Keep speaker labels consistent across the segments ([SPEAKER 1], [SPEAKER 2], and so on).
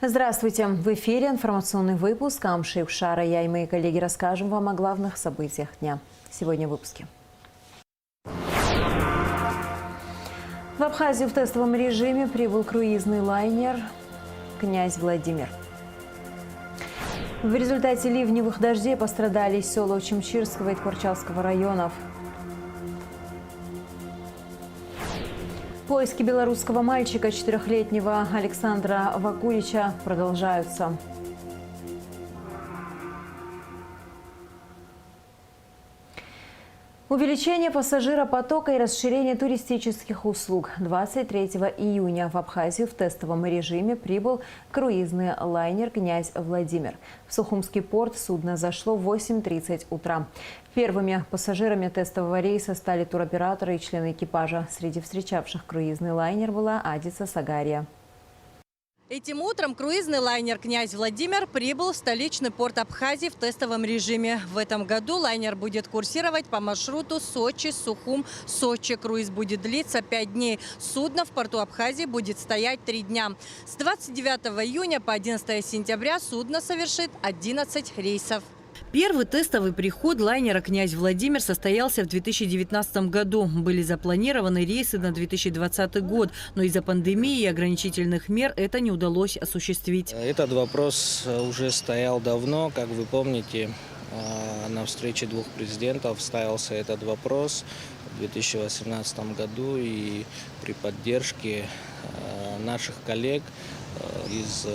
[SPEAKER 1] Здравствуйте! В эфире информационный выпуск Амши Шара. Я и мои коллеги расскажем вам о главных событиях дня. Сегодня в выпуске. В Абхазию в тестовом режиме прибыл круизный лайнер «Князь Владимир». В результате ливневых дождей пострадали села Чемчирского и Творчалского районов. Поиски белорусского мальчика 4-летнего Александра Вакулича продолжаются. Увеличение пассажиропотока и расширение туристических услуг. 23 июня в Абхазию в тестовом режиме прибыл круизный лайнер «Князь Владимир». В Сухумский порт судно зашло в 8:30 утра. Первыми пассажирами тестового рейса стали туроператоры и члены экипажа. Среди встречавших круизный лайнер была Адиса Сагария.
[SPEAKER 2] Этим утром круизный лайнер «Князь Владимир» прибыл в столичный порт Абхазии в тестовом режиме. В этом году лайнер будет курсировать по маршруту Сочи-Сухум. Сочи. Круиз будет длиться 5 дней. Судно в порту Абхазии будет стоять 3 дня. С 29 июня по 11 сентября судно совершит 11 рейсов. Первый тестовый приход лайнера «Князь Владимир» состоялся в 2019 году. Были запланированы рейсы на 2020 год, но из-за пандемии и ограничительных мер это не удалось осуществить.
[SPEAKER 3] Этот вопрос уже стоял давно. Как вы помните, на встрече двух президентов ставился этот вопрос в 2018 году, и при поддержке наших коллег из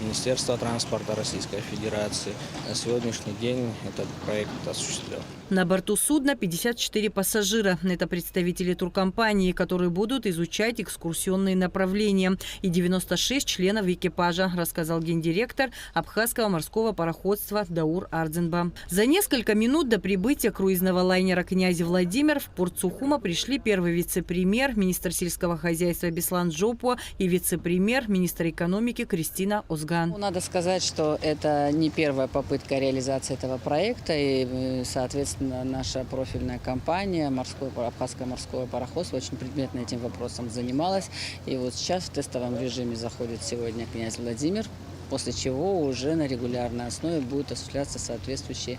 [SPEAKER 3] Министерства транспорта Российской Федерации на сегодняшний день этот проект осуществлен.
[SPEAKER 2] На борту судна 54 пассажира. Это представители туркомпании, которые будут изучать экскурсионные направления, и 96 членов экипажа, рассказал гендиректор Абхазского морского пароходства Даур Ардзенба. За несколько минут до прибытия круизного лайнера «Князь Владимир» в порт Сухума пришли первый вице-премьер, министр сельского хозяйства Беслан Джопуа и вице-премьер, министр экономики Кристина Озган.
[SPEAKER 4] Надо сказать, что это не первая попытка реализации этого проекта, и, соответственно, наша профильная компания Абхазское морское пароходство очень предметно этим вопросом занималась. И вот сейчас в тестовом режиме заходит сегодня «Князь Владимир», после чего уже на регулярной основе будут осуществляться соответствующие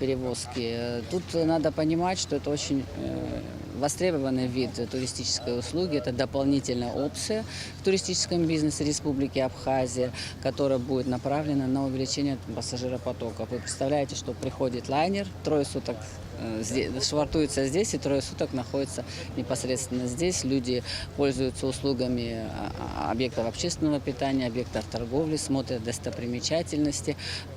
[SPEAKER 4] перевозки. Тут надо понимать, что это очень востребованный вид туристической услуги. Это дополнительная опция в туристическом бизнесе Республики Абхазия, которая будет направлена на увеличение пассажиропотока. Вы представляете, что приходит лайнер, 3 суток швартуется здесь и 3 суток находится непосредственно здесь. Люди пользуются услугами объектов общественного питания, объектов торговли, смотрят достопримечательности,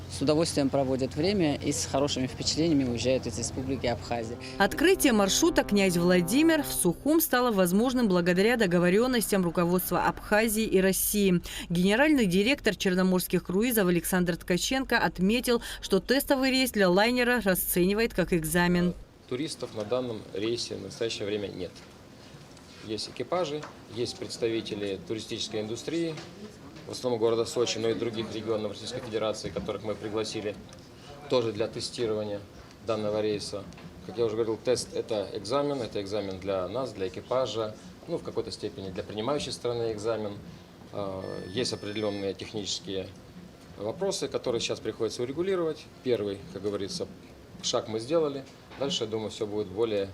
[SPEAKER 4] с удовольствием проводят время и с хорошими впечатлениями уезжают из Республики Абхазия.
[SPEAKER 2] Открытие маршрута «Князь Владимир» в Сухум стало возможным благодаря договоренностям руководства Абхазии и России. Генеральный директор черноморских круизов Александр Ткаченко отметил, что тестовый рейс для лайнера расценивает как экзамен.
[SPEAKER 5] Туристов на данном рейсе в настоящее время нет. Есть экипажи, есть представители туристической индустрии, в основном города Сочи, но и других регионов Российской Федерации, которых мы пригласили тоже для тестирования данного рейса. Как я уже говорил, тест – это экзамен для нас, для экипажа, в какой-то степени для принимающей стороны экзамен. Есть определенные технические вопросы, которые сейчас приходится урегулировать. Первый, как говорится, шаг мы сделали. Дальше, я думаю, все будет более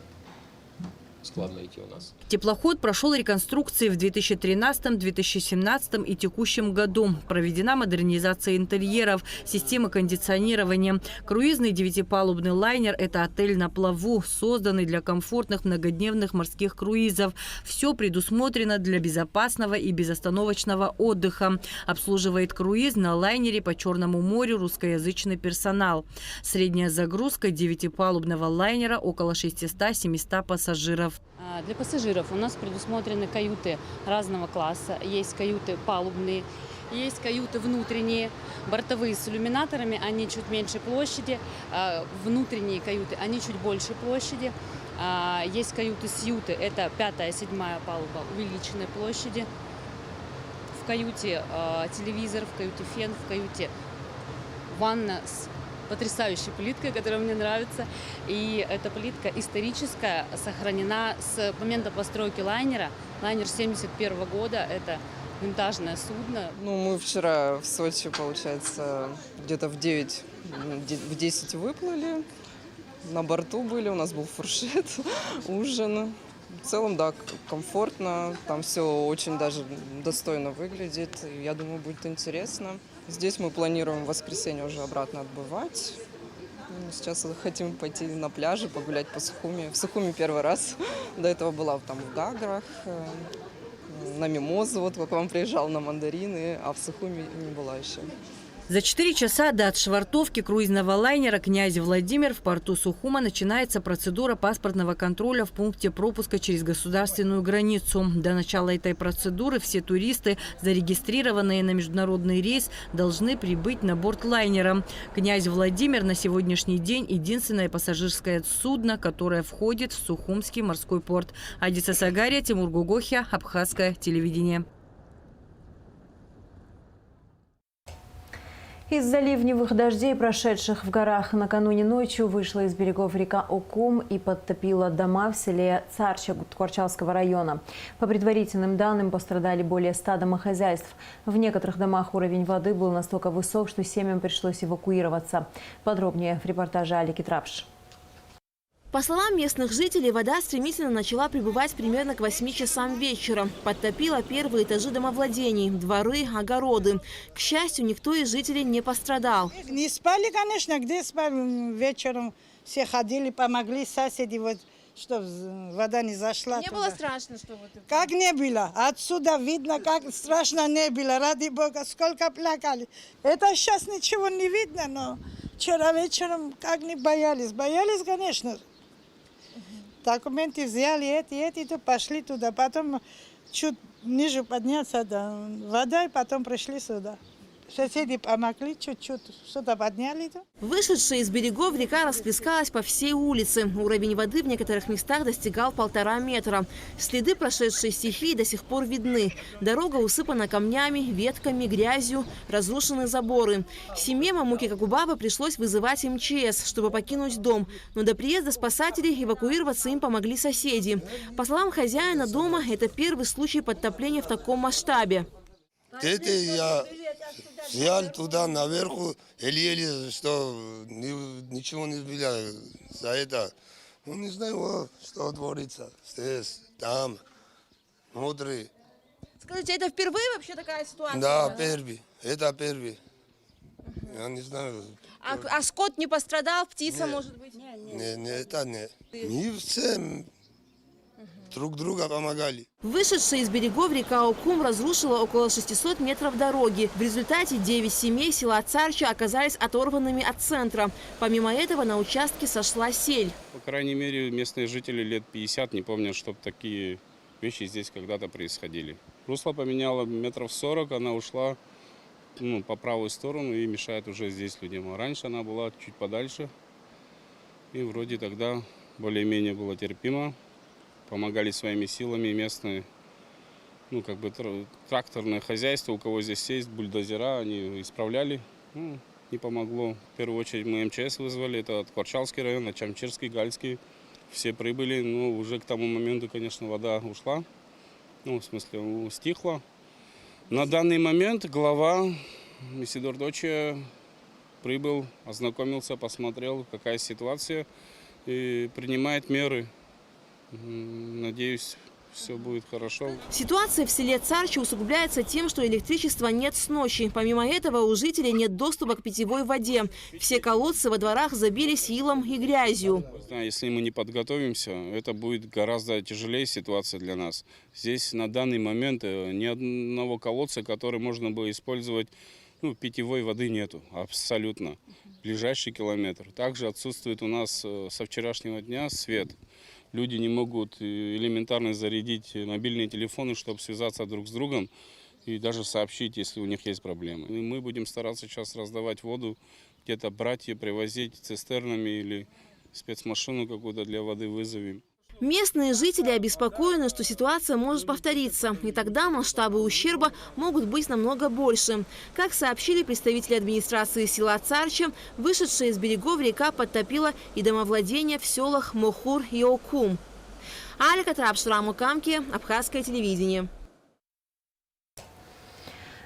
[SPEAKER 5] складно идти у нас.
[SPEAKER 2] Теплоход прошел реконструкции в 2013, 2017 и текущем году. Проведена модернизация интерьеров, системы кондиционирования. Круизный 9-палубный лайнер – это отель на плаву, созданный для комфортных многодневных морских круизов. Все предусмотрено для безопасного и безостановочного отдыха. Обслуживает круиз на лайнере по Черному морю русскоязычный персонал. Средняя загрузка 9-палубного лайнера – около 600-700 пассажиров.
[SPEAKER 6] Для пассажиров у нас предусмотрены каюты разного класса. Есть каюты палубные, есть каюты внутренние, бортовые с иллюминаторами, они чуть меньше площади. Внутренние каюты, они чуть больше площади. Есть каюты-сьюты, это 5-я, 7-я палуба увеличенной площади. В каюте телевизор, в каюте фен, в каюте ванна с потрясающей плиткой, которая мне нравится. И эта плитка историческая, сохранена с момента постройки лайнера. Лайнер 1971 года, это винтажное судно.
[SPEAKER 7] Ну, мы вчера в Сочи, получается, где-то в 9, в 10 выплыли. На борту были, у нас был фуршет, ужин. В целом, да, комфортно, там все очень даже достойно выглядит. Я думаю, будет интересно. Здесь мы планируем в воскресенье уже обратно отбывать. Сейчас хотим пойти на пляже, погулять по Сухуми. В Сухуми первый раз. До этого была там в Гаграх, на Мимозу, вот как вам приезжал, на мандарины, а в Сухуми не была еще.
[SPEAKER 2] За 4 часа до отшвартовки круизного лайнера «Князь Владимир» в порту Сухума начинается процедура паспортного контроля в пункте пропуска через государственную границу. До начала этой процедуры все туристы, зарегистрированные на международный рейс, должны прибыть на борт лайнера. «Князь Владимир» на сегодняшний день единственное пассажирское судно, которое входит в Сухумский морской порт. Адиса Сагария, Тимур Гугохия, Абхазское телевидение.
[SPEAKER 1] Из-за ливневых дождей, прошедших в горах накануне ночью, вышла из берегов река Окум и подтопила дома в селе Царча Тхорчалского района. По предварительным данным, пострадали более 100 домохозяйств. В некоторых домах уровень воды был настолько высок, что семьям пришлось эвакуироваться. Подробнее в репортаже Алики Трапш.
[SPEAKER 8] По словам местных жителей, вода стремительно начала прибывать примерно к 8 часам вечера. Подтопила первые этажи домовладений, дворы, огороды. К счастью, никто из жителей не пострадал.
[SPEAKER 9] Не спали, конечно, где спали вечером. Все ходили, помогли соседи, вот, чтобы вода не зашла.
[SPEAKER 8] Не
[SPEAKER 9] туда.
[SPEAKER 8] было страшно, что вот...
[SPEAKER 9] Как не было. Отсюда видно, как страшно не было. Ради Бога, сколько плакали. Это сейчас ничего не видно, но вчера вечером как не боялись. Боялись, конечно. Документы взяли, эти, то пошли туда. Потом чуть ниже подняться до воды, и потом пришли сюда. Соседи помогли, чуть-чуть что-то подняли.
[SPEAKER 8] Вышедшая из берегов река расплескалась по всей улице. Уровень воды в некоторых местах достигал 1,5 метра. Следы прошедшей стихии до сих пор видны. Дорога усыпана камнями, ветками, грязью, разрушены заборы. Семье Мамуки Какубаба пришлось вызывать МЧС, чтобы покинуть дом. Но до приезда спасателей эвакуироваться им помогли соседи. По словам хозяина дома, это первый случай подтопления в таком масштабе.
[SPEAKER 10] Это я взял туда наверху, еле-еле, что ничего не было за это. Ну, не знаю, что творится здесь, там, внутри.
[SPEAKER 8] Скажите, это впервые вообще такая ситуация?
[SPEAKER 10] Да, первый, это первый. Я не знаю.
[SPEAKER 8] А скот не пострадал, птица,
[SPEAKER 10] Нет.
[SPEAKER 8] может быть?
[SPEAKER 10] Не, это не. Мы все друг друга помогали.
[SPEAKER 8] Вышедшая из берегов река Окум разрушила около 600 метров дороги. В результате 9 семей села Царча оказались оторванными от центра. Помимо этого на участке сошла сель.
[SPEAKER 11] По крайней мере, местные жители лет 50 не помнят, чтобы такие вещи здесь когда-то происходили. Русло поменяло метров 40, она ушла по правую сторону и мешает уже здесь людям. А раньше она была чуть подальше. И вроде тогда более-менее было терпимо. Помогали своими силами местные, тракторное хозяйство, у кого здесь есть, бульдозера, они исправляли. Не помогло. В первую очередь мы МЧС вызвали, это Тхорчалский район, Чамчирский, Гальский. Все прибыли, но уже к тому моменту, конечно, вода ушла, стихла. На данный момент глава Исидор Дочия прибыл, ознакомился, посмотрел, какая ситуация, и принимает меры. Надеюсь, все будет хорошо.
[SPEAKER 8] Ситуация в селе Царча усугубляется тем, что электричества нет с ночи. Помимо этого, у жителей нет доступа к питьевой воде. Все колодцы во дворах забились илом и грязью.
[SPEAKER 11] Если мы не подготовимся, это будет гораздо тяжелее ситуация для нас. Здесь на данный момент ни одного колодца, который можно было использовать, питьевой воды нету абсолютно. Ближайший километр. Также отсутствует у нас со вчерашнего дня свет. Люди не могут элементарно зарядить мобильные телефоны, чтобы связаться друг с другом и даже сообщить, если у них есть проблемы. И мы будем стараться сейчас раздавать воду, где-то брать и привозить цистернами или спецмашину какую-то для воды вызовем.
[SPEAKER 8] Местные жители обеспокоены, что ситуация может повториться, и тогда масштабы ущерба могут быть намного больше. Как сообщили представители администрации села Царча, вышедшая из берегов река подтопила и домовладения в селах Мохур и Окум. Алика Трапшрамукамки, Абхазское телевидение.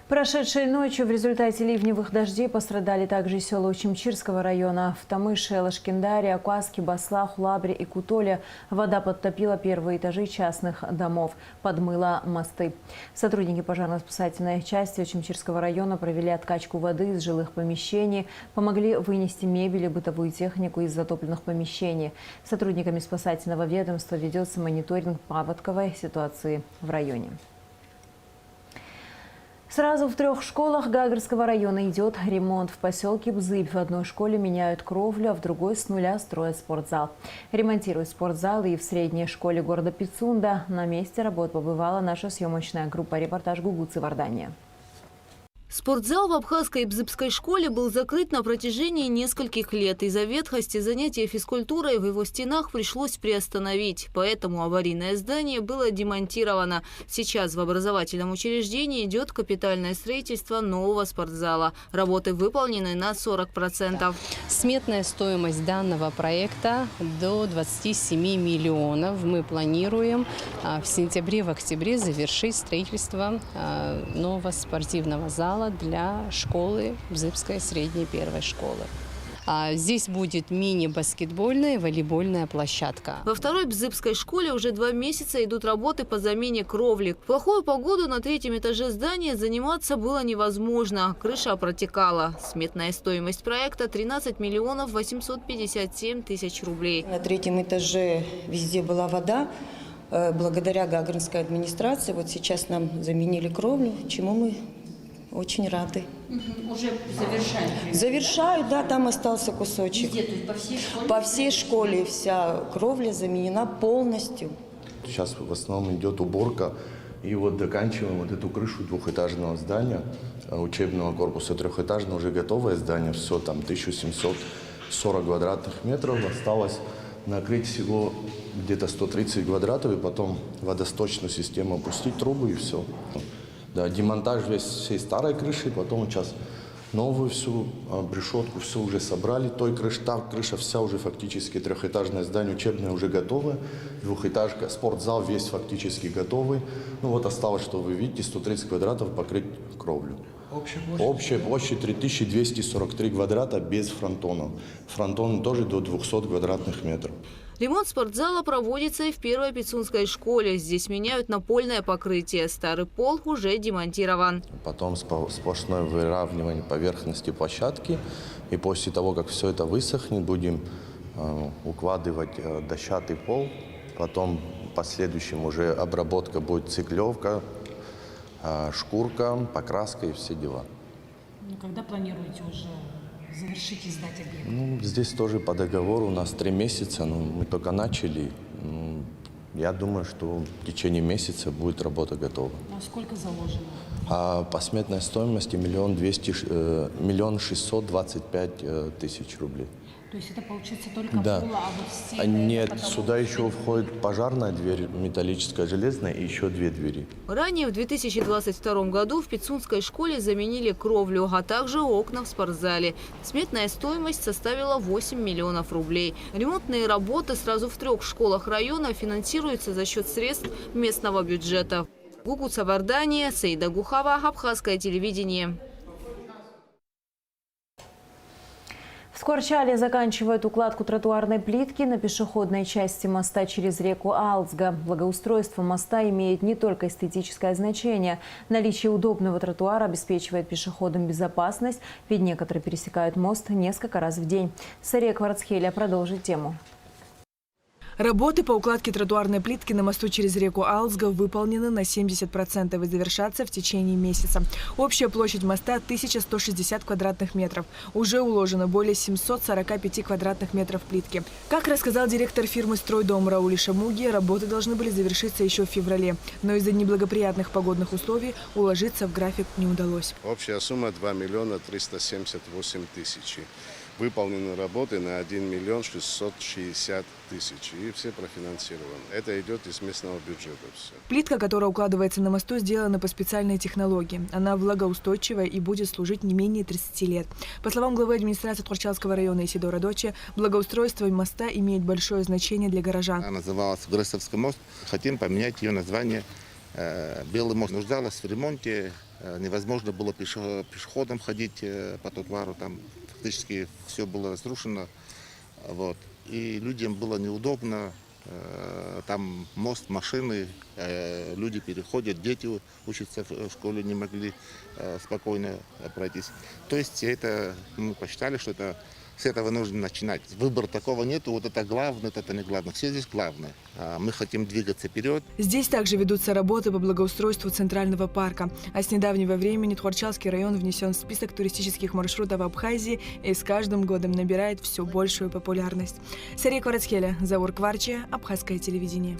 [SPEAKER 1] Прошедшей ночью в результате ливневых дождей пострадали также села Учимчирского района. В Тамыше, Лашкендаре, Акуаске, Баслах, Лабре и Кутоле вода подтопила первые этажи частных домов, подмыла мосты. Сотрудники пожарно-спасательной части Учимчирского района провели откачку воды из жилых помещений, помогли вынести мебель и бытовую технику из затопленных помещений. Сотрудниками спасательного ведомства ведется мониторинг паводковой ситуации в районе. Сразу в 3 школах Гагарского района идет ремонт. В поселке Бзыбь в одной школе меняют кровлю, а в другой с нуля строят спортзал. Ремонтируют спортзал и в средней школе города Пицунда. На месте работ побывала наша съемочная группа. Репортаж Гугуцы Вардания.
[SPEAKER 8] Спортзал в абхазской Бзыбской школе был закрыт на протяжении нескольких лет. Из-за ветхости занятия физкультурой в его стенах пришлось приостановить. Поэтому аварийное здание было демонтировано. Сейчас в образовательном учреждении идет капитальное строительство нового спортзала. Работы выполнены на 40%.
[SPEAKER 12] Сметная стоимость данного проекта до 27 миллионов. Мы планируем в сентябре, в октябре завершить строительство нового спортивного зала для школы Бзыбской средней первой школы. Здесь будет мини-баскетбольная и волейбольная площадка.
[SPEAKER 8] Во второй Бзыбской школе уже 2 месяца идут работы по замене кровли. В плохую погоду на 3-м этаже здания заниматься было невозможно. Крыша протекала. Сметная стоимость проекта – 13 миллионов 857 тысяч рублей.
[SPEAKER 13] На 3-м этаже везде была вода. Благодаря Гагаринской администрации вот сейчас нам заменили кровлю, чему мы очень рады.
[SPEAKER 12] Уже завершают?
[SPEAKER 13] Завершают, да, там остался кусочек.
[SPEAKER 12] Везде, то есть по всей школе?
[SPEAKER 13] По всей школе вся кровля заменена полностью.
[SPEAKER 14] Сейчас в основном идет уборка. И вот заканчиваем вот эту крышу 2-этажного здания, учебного корпуса 3-этажного, уже готовое здание. Все, там 1740 квадратных метров. Осталось накрыть всего где-то 130 квадратов и потом водосточную систему опустить, трубы и все. Да, демонтаж всей старой крыши, потом сейчас новую всю решетку, все уже собрали. Та крыша вся уже фактически 3-этажное здание учебное уже готовое. 2-этажка, спортзал весь фактически готовый. Ну вот осталось, что вы видите, 130 квадратов покрыть кровлю. Общая площадь 3243 квадрата без фронтонов. Фронтоны тоже до 200 квадратных метров.
[SPEAKER 8] Ремонт спортзала проводится и в первой Пицунской школе. Здесь меняют напольное покрытие. Старый пол уже демонтирован.
[SPEAKER 14] Потом сплошное выравнивание поверхности площадки. И после того, как все это высохнет, будем укладывать дощатый пол. Потом в последующем уже обработка будет циклевка, шкурка, покраска и все дела.
[SPEAKER 12] Когда планируете уже завершить и сдать объект?
[SPEAKER 14] Ну, здесь тоже по договору у нас 3 месяца, но мы только начали. Я думаю, что в течение месяца будет работа готова.
[SPEAKER 12] А сколько заложено?
[SPEAKER 14] По сметной стоимости 1 625 тысяч рублей.
[SPEAKER 12] То есть это получается только
[SPEAKER 14] да.
[SPEAKER 12] пол, а вот стены?
[SPEAKER 14] Нет,
[SPEAKER 12] потолок,
[SPEAKER 14] сюда еще входит пожарная дверь, металлическая, железная и еще 2 двери.
[SPEAKER 8] Ранее в 2022 году в Пицунской школе заменили кровлю, а также окна в спортзале. Сметная стоимость составила 8 миллионов рублей. Ремонтные работы сразу в 3 школах района финансируются за счет средств местного бюджета. Гугуца Вардания, Саида Гухава, Абхазское телевидение.
[SPEAKER 1] В Скворчале заканчивают укладку тротуарной плитки на пешеходной части моста через реку Алзга. Благоустройство моста имеет не только эстетическое значение. Наличие удобного тротуара обеспечивает пешеходам безопасность, ведь некоторые пересекают мост несколько раз в день. Сария Кварцхеля продолжит тему.
[SPEAKER 15] Работы по укладке тротуарной плитки на мосту через реку Алзга выполнены на 70% и завершатся в течение месяца. Общая площадь моста 1160 квадратных метров. Уже уложено более 745 квадратных метров плитки. Как рассказал директор фирмы «Стройдом» Рауль Шамуги, работы должны были завершиться еще в феврале. Но из-за неблагоприятных погодных условий уложиться в график не удалось.
[SPEAKER 16] Общая сумма 2 378 000. Выполнены работы на 1 миллион 660 тысяч. И все профинансированы. Это идет из местного бюджета все.
[SPEAKER 15] Плитка, которая укладывается на мосту, сделана по специальной технологии. Она влагоустойчивая и будет служить не менее 30 лет. По словам главы администрации Тхорчалского района Исидора Дочи, благоустройство моста имеет большое значение для горожан.
[SPEAKER 17] Она называлась Грысовский мост. Хотим поменять ее название. Белый мост нуждалась в ремонте. Невозможно было пешеходом ходить по тротуару. Там фактически все было разрушено. Вот. И людям было неудобно. Там мост, машины, люди переходят, дети учатся в школе, не могли спокойно пройтись. То есть это мы посчитали, что это с этого нужно начинать. Выбора такого нету, вот это главное, это не главное. Все здесь главное. Мы хотим двигаться вперед.
[SPEAKER 15] Здесь также ведутся работы по благоустройству Центрального парка. А с недавнего времени Тхорчалский район внесен в список туристических маршрутов Абхазии и с каждым годом набирает все большую популярность. Сария Кварацхеля, Заур Кварчи, Абхазское телевидение.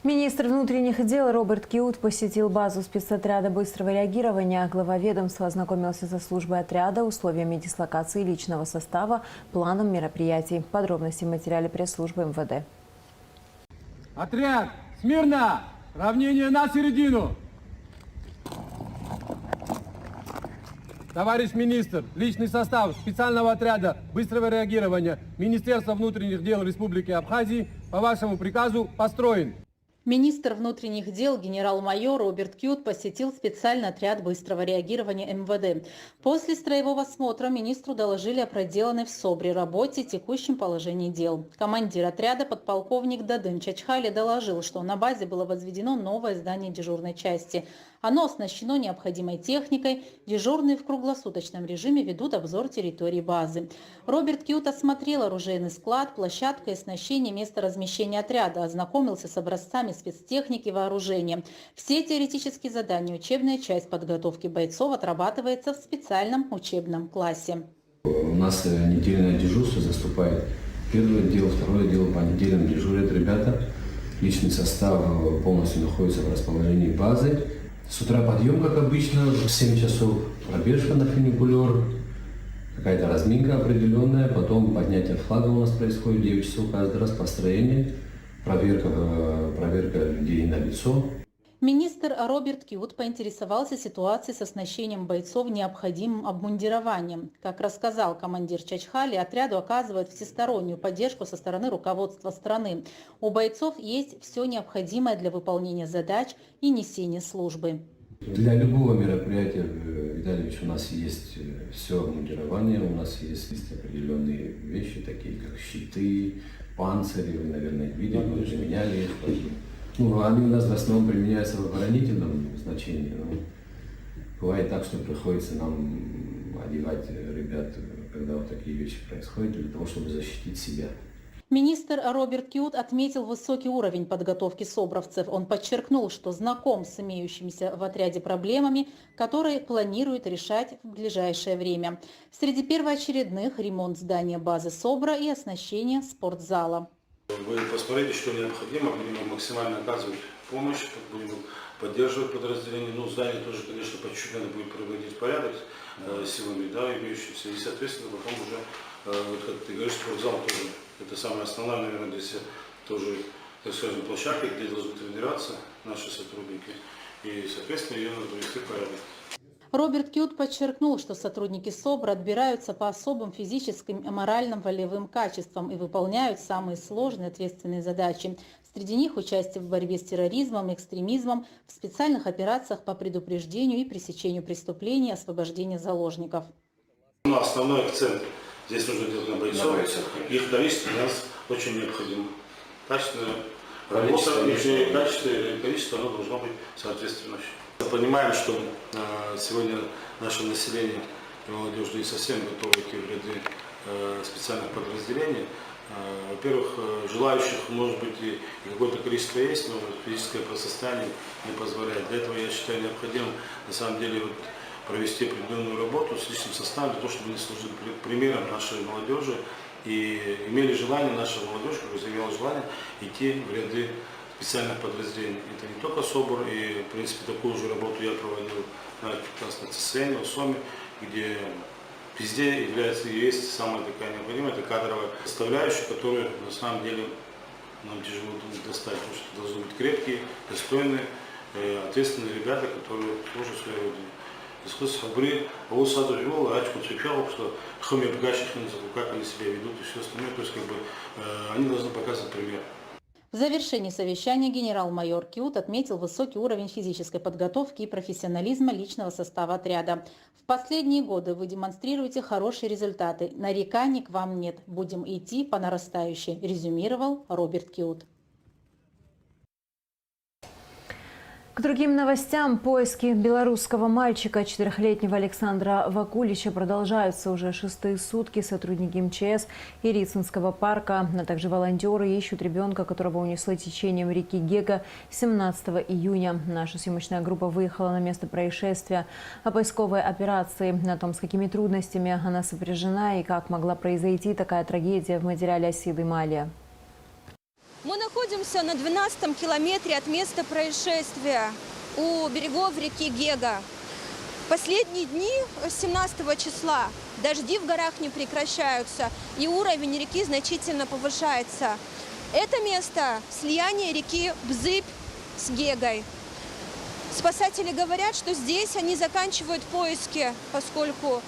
[SPEAKER 1] Министр внутренних дел Роберт Киут посетил базу спецотряда быстрого реагирования. Глава ведомства ознакомился со службой отряда, условиями дислокации личного состава, планом мероприятий. Подробности в материале пресс-службы МВД.
[SPEAKER 18] Отряд! Смирно! Равнение на середину! Товарищ министр, личный состав специального отряда быстрого реагирования Министерства внутренних дел Республики Абхазии по вашему приказу построен.
[SPEAKER 19] Министр внутренних дел генерал-майор Роберт Киут посетил специальный отряд быстрого реагирования МВД. После строевого осмотра министру доложили о проделанной в СОБРе работе и текущем положении дел. Командир отряда подполковник Дадым Чачхали доложил, что на базе было возведено новое здание дежурной части. Оно оснащено необходимой техникой. Дежурные в круглосуточном режиме ведут обзор территории базы. Роберт Киут осмотрел оружейный склад, площадку и оснащение места размещения отряда, ознакомился с образцами спецтехники и вооружения. Все теоретические задания, учебная часть подготовки бойцов отрабатывается в специальном учебном классе.
[SPEAKER 20] У нас недельное дежурство заступает. Первое дело, второе дело, по неделям дежурят ребята. Личный состав полностью находится в расположении базы. С утра подъем, как обычно, в 7 часов пробежка на фуникулер, какая-то разминка определенная, потом поднятие флага у нас происходит 9 часов каждый раз, построение, проверка людей на лицо.
[SPEAKER 19] Министр Роберт Киут поинтересовался ситуацией с оснащением бойцов необходимым обмундированием. Как рассказал командир Чачхали, отряду оказывают всестороннюю поддержку со стороны руководства страны. У бойцов есть все необходимое для выполнения задач и несения службы.
[SPEAKER 20] Для любого мероприятия, Витальевич, у нас есть все обмундирование, у нас есть определенные вещи, такие как щиты, панцири, вы, наверное, видели, мы уже меняли их. Они у нас в основном применяются в оборонительном значении. Но бывает так, что приходится нам одевать ребят, когда вот такие вещи происходят, для того, чтобы защитить себя.
[SPEAKER 19] Министр Роберт Киут отметил высокий уровень подготовки собровцев. Он подчеркнул, что знаком с имеющимися в отряде проблемами, которые планирует решать в ближайшее время. Среди первоочередных – ремонт здания базы СОБРа и оснащение спортзала.
[SPEAKER 21] Вы посмотрите, что необходимо, будем максимально оказывать помощь, будем поддерживать подразделения. Здание тоже, конечно, по чуть-чуть надо будет приводить в порядок силами, имеющимися. И, соответственно, потом уже, как ты говоришь, спортзал тоже. Это самая основная, наверное, здесь тоже, так скажем, площадка, где должны тренироваться наши сотрудники. И, соответственно, ее надо привести в порядок.
[SPEAKER 19] Роберт Киут подчеркнул, что сотрудники СОБРа отбираются по особым физическим и моральным волевым качествам и выполняют самые сложные ответственные задачи. Среди них участие в борьбе с терроризмом и экстремизмом, в специальных операциях по предупреждению и пресечению преступлений, освобождению заложников.
[SPEAKER 21] Основной акцент здесь нужно делать на бойцов. Их количество у нас очень необходимо. Качественная работа, количество оно должно быть соответствующее. Понимаем, что сегодня наше население и молодежь не совсем готовы к ряды специальных подразделений. Во-первых, желающих, может быть, и какое-то количество есть, но физическое состояние не позволяет. Для этого, я считаю, необходимо, на самом деле, провести определенную работу с личным составом, для того, чтобы они служили примером нашей молодежи и имели желание, наша молодежь, как заявила желание, идти в ряды специальных подразделений. Это не только СОБР, и, в принципе, такую же работу я проводил на ЦСН, в СОМе, где везде является и есть самая такая необходимая, это кадровая составляющая, которую на самом деле нам тяжело достать, потому что должны быть крепкие, достойные, ответственные ребята, которые служат своей родине. По саду живого, ачку цепял, что хомя как они себя ведут и все остальное, то есть они должны показывать пример.
[SPEAKER 19] В завершении совещания генерал-майор Киут отметил высокий уровень физической подготовки и профессионализма личного состава отряда. В последние годы вы демонстрируете хорошие результаты. Нареканий к вам нет. Будем идти по нарастающей, резюмировал Роберт Киут.
[SPEAKER 1] К другим новостям. Поиски белорусского мальчика 4-летнего Александра Вакулича продолжаются уже 6-е сутки. Сотрудники МЧС и Рицинского парка, а также волонтеры ищут ребенка, которого унесло течением реки Гега 17 июня. Наша съемочная группа выехала на место происшествия. О поисковой операции, о том, с какими трудностями она сопряжена и как могла произойти такая трагедия, в материале Асиды Малия.
[SPEAKER 3] Мы находимся на 12-м километре от места происшествия у берегов реки Гега. В последние дни 17 числа дожди в горах не прекращаются, и уровень реки значительно повышается. Это место слияния реки Бзыбь с Гегой. Спасатели говорят, что здесь они заканчивают поиски, поскольку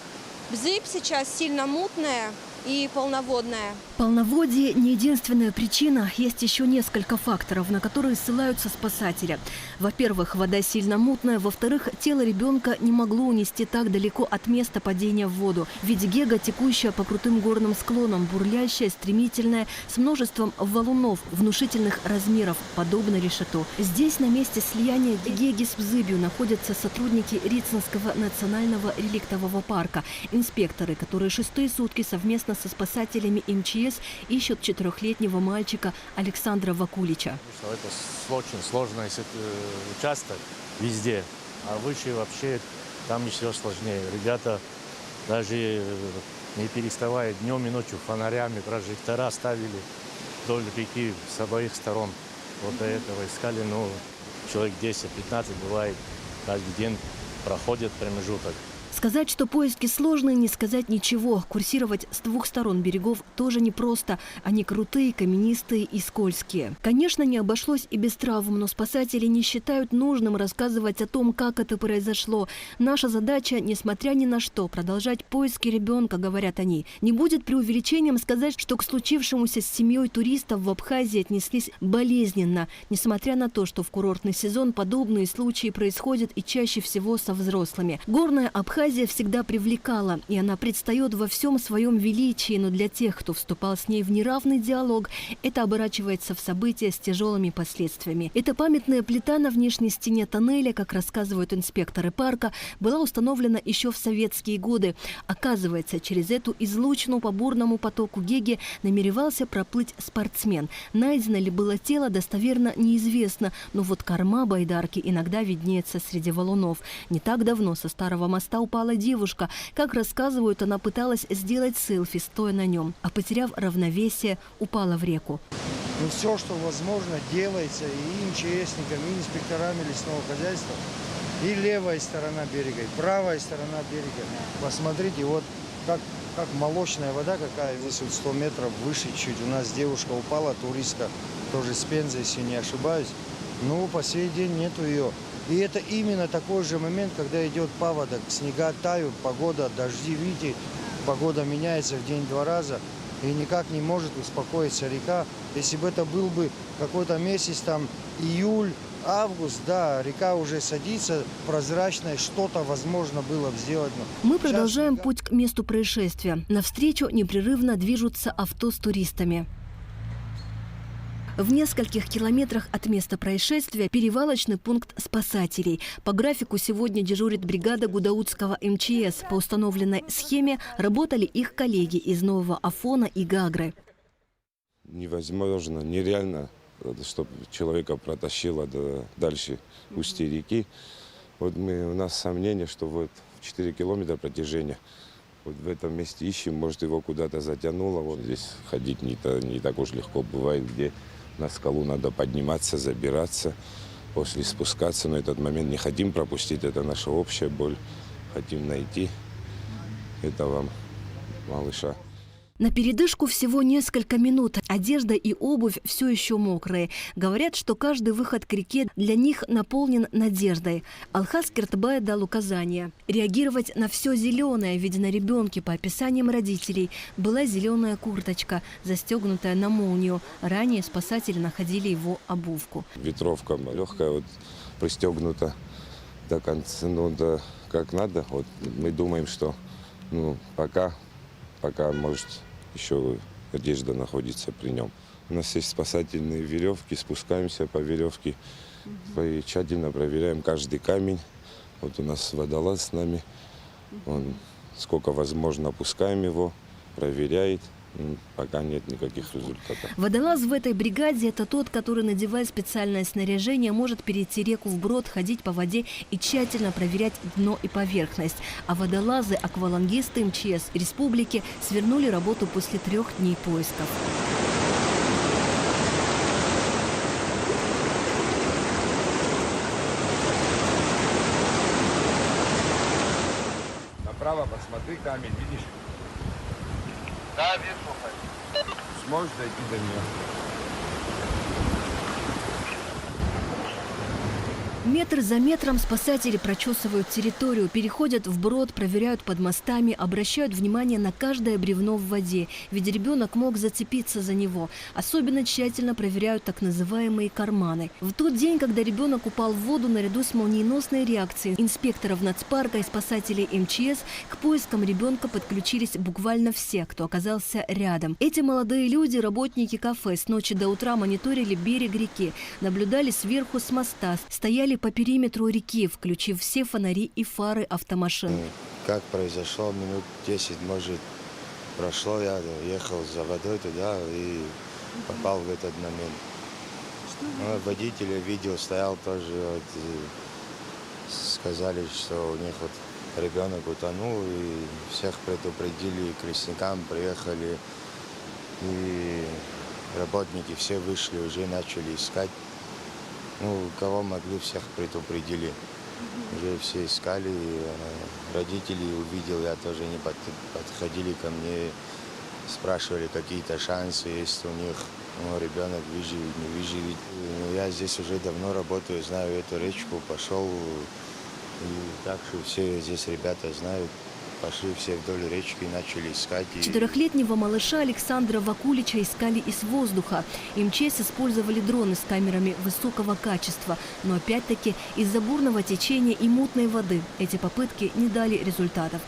[SPEAKER 3] Бзыбь сейчас сильно мутная и полноводная.
[SPEAKER 22] Полноводье не единственная причина. Есть еще несколько факторов, на которые ссылаются спасатели. Во-первых, вода сильно мутная. Во-вторых, тело ребенка не могло унести так далеко от места падения в воду. Ведь Гега, текущая по крутым горным склонам, бурлящая, стремительная, с множеством валунов внушительных размеров, подобно решету. Здесь, на месте слияния Геги с Бзыбью, находятся сотрудники Рицинского национального реликтового парка. Инспекторы, которые 6-е сутки совместно со спасателями МЧС ищут 4-летнего мальчика Александра Вакулича.
[SPEAKER 23] Это очень сложный участок везде, а выше вообще там еще сложнее. Ребята даже не переставая днем и ночью фонарями прожектора ставили вдоль реки с обоих сторон. Вот до этого искали, человек 10-15 бывает, каждый день проходит промежуток.
[SPEAKER 22] Сказать, что поиски сложные, не сказать ничего. Курсировать с 2 сторон берегов тоже непросто. Они крутые, каменистые и скользкие. Конечно, не обошлось и без травм, но спасатели не считают нужным рассказывать о том, как это произошло. Наша задача, несмотря ни на что, продолжать поиски ребенка, говорят они. Не будет преувеличением сказать, что к случившемуся с семьей туристов в Абхазии отнеслись болезненно, несмотря на то, что в курортный сезон подобные случаи происходят и чаще всего со взрослыми. Горная Абхазия всегда привлекала, и она предстает во всем своем величии, но для тех, кто вступал с ней в неравный диалог, это оборачивается в события с тяжелыми последствиями. Эта памятная плита на внешней стене тоннеля, как рассказывают инспекторы парка, была установлена еще в советские годы. Оказывается, через эту излучину по бурному потоку Геги намеревался проплыть спортсмен. Найдено ли было тело, достоверно неизвестно, но вот корма байдарки иногда виднеется среди валунов. Не так давно со старого моста упала девушка. Как рассказывают, она пыталась сделать селфи, стоя на нем, а потеряв равновесие, упала в реку.
[SPEAKER 24] Все, что возможно, делается и МЧСниками, и инспекторами лесного хозяйства. И левая сторона берега, и правая сторона берега. Посмотрите, вот как молочная вода какая. Здесь вот 100 метров выше чуть. У нас девушка упала, туристка, тоже с Пензы, если не ошибаюсь. По сей день нету ее. И это именно такой же момент, когда идет паводок. Снега тают, погода, дожди, видите, погода меняется в день 2 раза. И никак не может успокоиться река. Если бы это был бы какой-то месяц, июль, август, да, река уже садится, прозрачная, что-то возможно было бы сделать.
[SPEAKER 22] Мы продолжаем путь к месту происшествия. Навстречу непрерывно движутся авто с туристами. В нескольких километрах от места происшествия перевалочный пункт спасателей. По графику сегодня дежурит бригада Гудаутского МЧС. По установленной схеме работали их коллеги из Нового Афона и Гагры.
[SPEAKER 25] Невозможно, нереально, чтобы человека протащило дальше устья реки. У нас сомнение, что в 4 километра протяжения. В этом месте ищем, может, его куда-то затянуло. Здесь ходить не так уж легко бывает, где на скалу надо подниматься, забираться, после спускаться. Но этот момент не хотим пропустить, это наша общая боль. Хотим найти этого малыша.
[SPEAKER 22] На передышку всего несколько минут. Одежда и обувь все еще мокрые. Говорят, что каждый выход к реке для них наполнен надеждой. Алхаз Кертбай дал указание реагировать на все зеленое, ведь на ребенке, по описаниям родителей, была зеленая курточка, застегнутая на молнию. Ранее спасатели находили его обувку.
[SPEAKER 25] Ветровка легкая, вот, пристегнута до конца, да, как надо. Вот мы думаем, что пока может еще одежда находится при нем. У нас есть спасательные веревки, спускаемся по веревке, и тщательно проверяем каждый камень. Вот у нас водолаз с нами, он сколько возможно опускаем его, проверяет. Пока нет никаких результатов.
[SPEAKER 22] Водолаз в этой бригаде – это тот, который, надевая специальное снаряжение, может перейти реку вброд, ходить по воде и тщательно проверять дно и поверхность. А водолазы, аквалангисты МЧС республики свернули работу после 3 дней поисков.
[SPEAKER 2] Направо посмотри, камень, видишь? Да, вижу. Сможешь дойти до нее?
[SPEAKER 22] Метр за метром спасатели прочесывают территорию, переходят вброд, проверяют под мостами, обращают внимание на каждое бревно в воде, ведь ребенок мог зацепиться за него. Особенно тщательно проверяют так называемые карманы. В тот день, когда ребенок упал в воду, наряду с молниеносной реакцией инспекторов нацпарка и спасателей МЧС к поискам ребенка подключились буквально все, кто оказался рядом. Эти молодые люди, работники кафе, с ночи до утра мониторили берег реки, наблюдали сверху с моста, стояли по периметру реки, включив все фонари и фары автомашин.
[SPEAKER 4] Как произошло, минут 10, может, прошло, я ехал за водой туда и попал в этот момент. Водитель видео стоял тоже, вот, сказали, что у них вот ребенок утонул, и всех предупредили, к лесникам приехали, и работники все вышли, уже начали искать. Кого могли, всех предупредили. Уже все искали, родители увидел, я тоже не подходили ко мне, спрашивали, какие-то шансы есть у них, ребенок выживет, не выживет. Я здесь уже давно работаю, знаю эту речку, пошел, и так что все здесь ребята знают. Пошли все вдоль речки и начали искать.
[SPEAKER 22] 4-летнего малыша Александра Вакулича искали из воздуха. МЧС использовали дроны с камерами высокого качества. Но опять-таки из-за бурного течения и мутной воды эти попытки не дали результатов.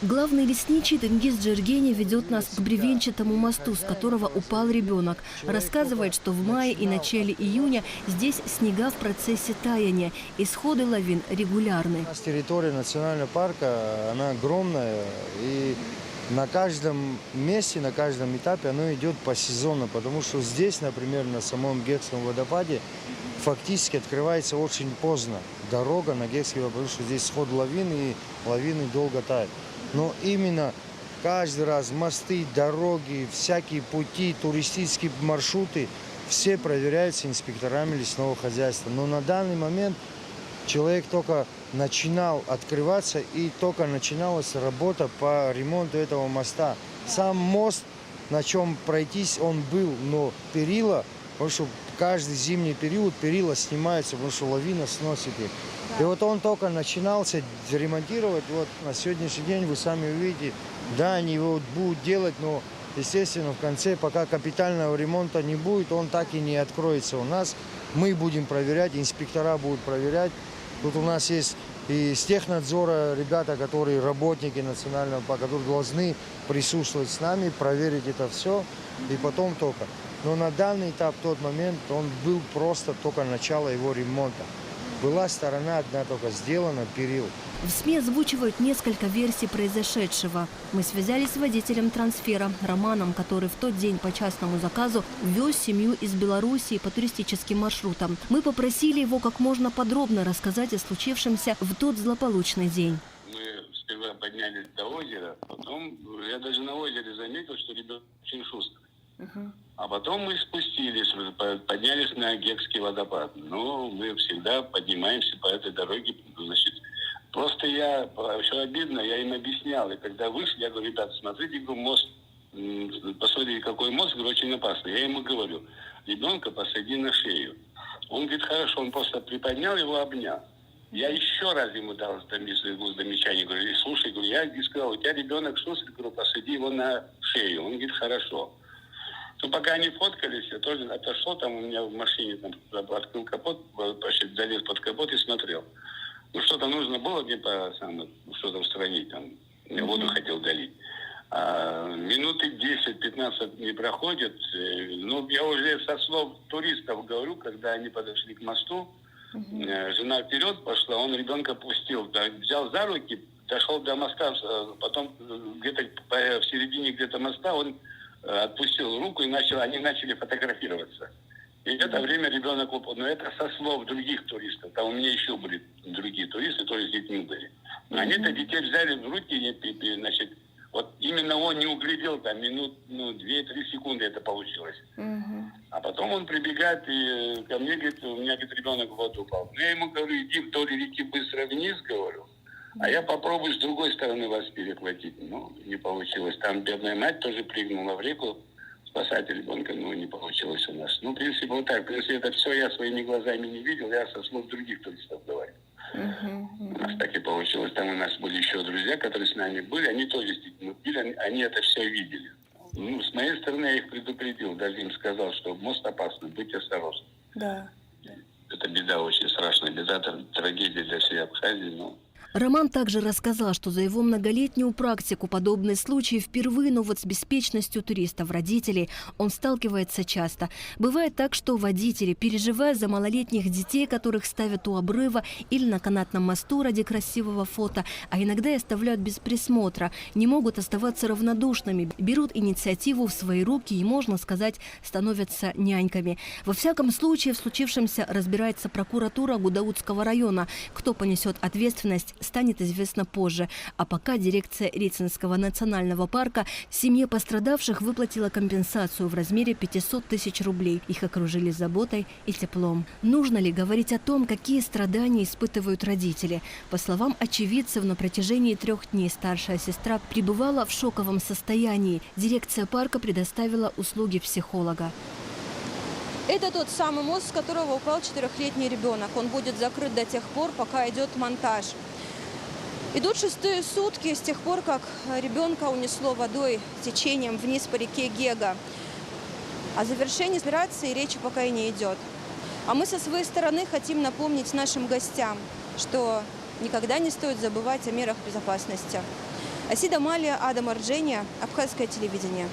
[SPEAKER 22] Главный лесничий Тенгиз Джергени ведет нас к бревенчатому мосту, с которого упал ребенок. Рассказывает, что в мае и начале июня здесь снега в процессе таяния. Исходы лавин регулярны.
[SPEAKER 24] Территория национального парка, она огромная, и на каждом месте, на каждом этапе оно идет посезонно, потому что здесь, например, на самом Гекском водопаде фактически открывается очень поздно дорога на Гекский водопад, потому что здесь сход лавин, и лавины долго тают. Но именно каждый раз мосты, дороги, всякие пути, туристические маршруты, все проверяются инспекторами лесного хозяйства. Но на данный момент человек только начинал открываться, и только начиналась работа по ремонту этого моста. Сам мост, на чем пройтись, он был, но перила, потому что каждый зимний период перила снимаются, потому что лавина сносит их. И вот он только начинался ремонтировать. Вот на сегодняшний день вы сами увидите, да, они его будут делать, но, естественно, в конце, пока капитального ремонта не будет, он так и не откроется у нас. Мы будем проверять, инспектора будут проверять. Тут у нас есть и с технадзора ребята, которые работники национального парка, которые должны присутствовать с нами, проверить это все, и потом только. Но на данный этап, в тот момент, он был просто только начало его ремонта. Была сторона одна только сделана, перил.
[SPEAKER 22] В СМИ озвучивают несколько версий произошедшего. Мы связались с водителем трансфера Романом, который в тот день по частному заказу вез семью из Белоруссии по туристическим маршрутам. Мы попросили его как можно подробно рассказать о случившемся в тот злополучный день.
[SPEAKER 5] Мы сперва поднялись до озера, потом я даже на озере заметил, что ребенок очень шустрый. А потом мы спустились, поднялись на Гекский водопад. Ну, мы всегда поднимаемся по этой дороге, значит. Просто все обидно, я им объяснял. И когда вышли, я говорю: ребята, смотрите, мост, посмотрите, какой мост, говорю, очень опасный. Я ему говорю: ребенка посади на шею. Он говорит: хорошо, он просто приподнял его, обнял. Я еще раз ему дал замечание, говорю: слушай, говорю, я сказал: у тебя ребенок шустрый, говорю, посади его на шею. Он говорит: хорошо. Ну, пока они фоткались, я тоже отошел, там у меня в машине, там, открыл капот, залез под капот и смотрел. Ну, что-то нужно было мне что-то устранить, там, я воду хотел долить. А минуты 10-15 не проходят. Ну, я уже со слов туристов говорю, когда они подошли к мосту, жена вперед пошла, он ребенка пустил, взял за руки, дошел до моста, потом где-то в середине где-то моста он отпустил руку, и они начали фотографироваться. И в это время ребенок упал. Но это со слов других туристов. Там у меня еще были другие туристы, тоже с детьми были. Они-то детей взяли в руки, и, значит, вот именно он не углядел, там минут, 2-3 секунды это получилось. А потом он прибегает и ко мне говорит: у меня, говорит, ребенок в воду упал. Ну, я ему говорю: иди вдоль реки быстро вниз, говорю. А я попробую с другой стороны вас перехватить. Ну, не получилось. Там бедная мать тоже прыгнула в реку спасать ребенка, но не получилось у нас. Ну, в принципе, вот так. В принципе, это все я своими глазами не видел, я со слов других туристов говорю. У нас так и получилось. Там у нас были еще друзья, которые с нами были, они тоже с детьми были, они это все видели. Ну, с моей стороны я их предупредил, даже им сказал, что мост опасный, будьте осторожны.
[SPEAKER 15] Да.
[SPEAKER 5] Это беда, очень страшная беда, трагедия для всей Абхазии, но...
[SPEAKER 22] Роман также рассказал, что за его многолетнюю практику подобные случаи впервые, но вот с беспечностью туристов-родителей он сталкивается часто. Бывает так, что водители, переживая за малолетних детей, которых ставят у обрыва или на канатном мосту ради красивого фото, а иногда и оставляют без присмотра, не могут оставаться равнодушными, берут инициативу в свои руки и, можно сказать, становятся няньками. Во всяком случае, в случившемся разбирается прокуратура Гудаутского района. Кто понесет ответственность, станет известно позже. А пока дирекция Рицинского национального парка семье пострадавших выплатила компенсацию в размере 500 тысяч рублей. Их окружили заботой и теплом. Нужно ли говорить о том, какие страдания испытывают родители? По словам очевидцев, на протяжении 3 дней старшая сестра пребывала в шоковом состоянии. Дирекция парка предоставила услуги психолога.
[SPEAKER 3] Это тот самый мост, с которого упал 4-летний ребенок. Он будет закрыт до тех пор, пока идет монтаж. Идут 6-е сутки с тех пор, как ребенка унесло водой течением вниз по реке Гега. О завершении операции речи пока и не идет. А мы со своей стороны хотим напомнить нашим гостям, что никогда не стоит забывать о мерах безопасности. Асида Малия, Адам Арджения, Абхазское телевидение.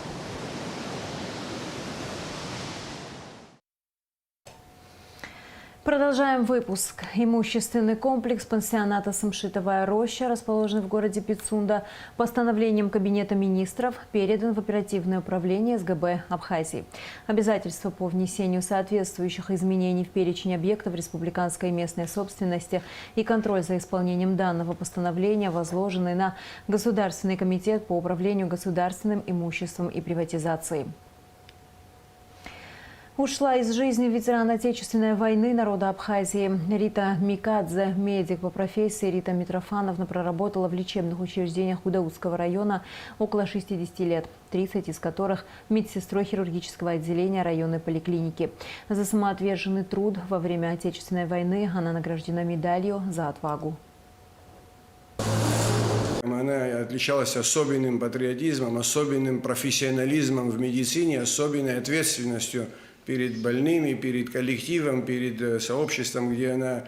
[SPEAKER 1] Продолжаем выпуск. Имущественный комплекс пансионата «Самшитовая роща», расположенный в городе Пицунда, постановлением Кабинета министров передан в оперативное управление СГБ Абхазии. Обязательства по внесению соответствующих изменений в перечень объектов республиканской и местной собственности и контроль за исполнением данного постановления возложены на Государственный комитет по управлению государственным имуществом и приватизации. Ушла из жизни ветеран Отечественной войны народа Абхазии Рита Микадзе. Медик по профессии Рита Митрофановна проработала в лечебных учреждениях Гудаутского района около 60 лет, 30 из которых медсестрой хирургического отделения районной поликлиники. За самоотверженный труд во время Отечественной войны она награждена медалью за отвагу.
[SPEAKER 6] Она отличалась особенным патриотизмом, особенным профессионализмом в медицине, особенной ответственностью перед больными, перед коллективом, перед сообществом, где она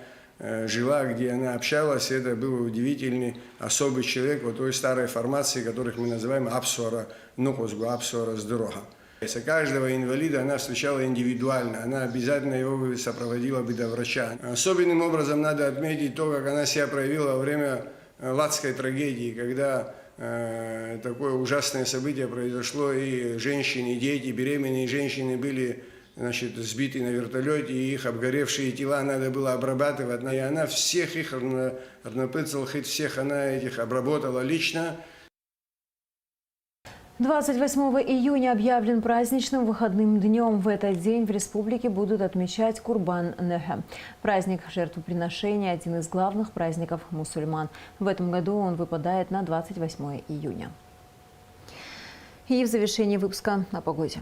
[SPEAKER 6] жила, где она общалась. Это был удивительный, особый человек вот той старой формации, которых мы называем «Апсуара Нухозгу», «Апсуара Сдорога». Каждого инвалида она встречала индивидуально, она обязательно его сопроводила бы до врача. Особенным образом надо отметить то, как она себя проявила во время Ладской трагедии, когда такое ужасное событие произошло, и женщины, и дети, беременные женщины были, значит, сбиты на вертолете, и их обгоревшие тела надо было обрабатывать. И она всех их, всех она этих обработала лично.
[SPEAKER 1] 28 июня объявлен праздничным выходным днем. В этот день в республике будут отмечать Курбан-Нехр. Праздник жертвоприношения – один из главных праздников мусульман. В этом году он выпадает на 28 июня. И в завершении выпуска о погоде.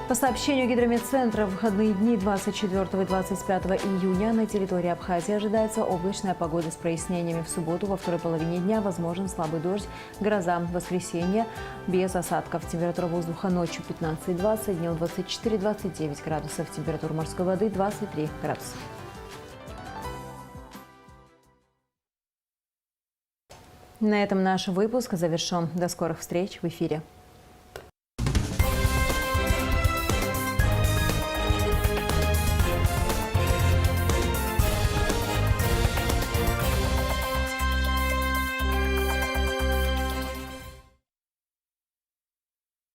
[SPEAKER 1] По сообщению Гидрометцентра, в выходные дни 24 и 25 июня на территории Абхазии ожидается облачная погода с прояснениями. В субботу во второй половине дня возможен слабый дождь, гроза. В воскресенье без осадков. Температура воздуха ночью 15-20, днем 24-29 градусов. Температура морской воды 23 градуса. На этом наш выпуск завершен. До скорых встреч в эфире.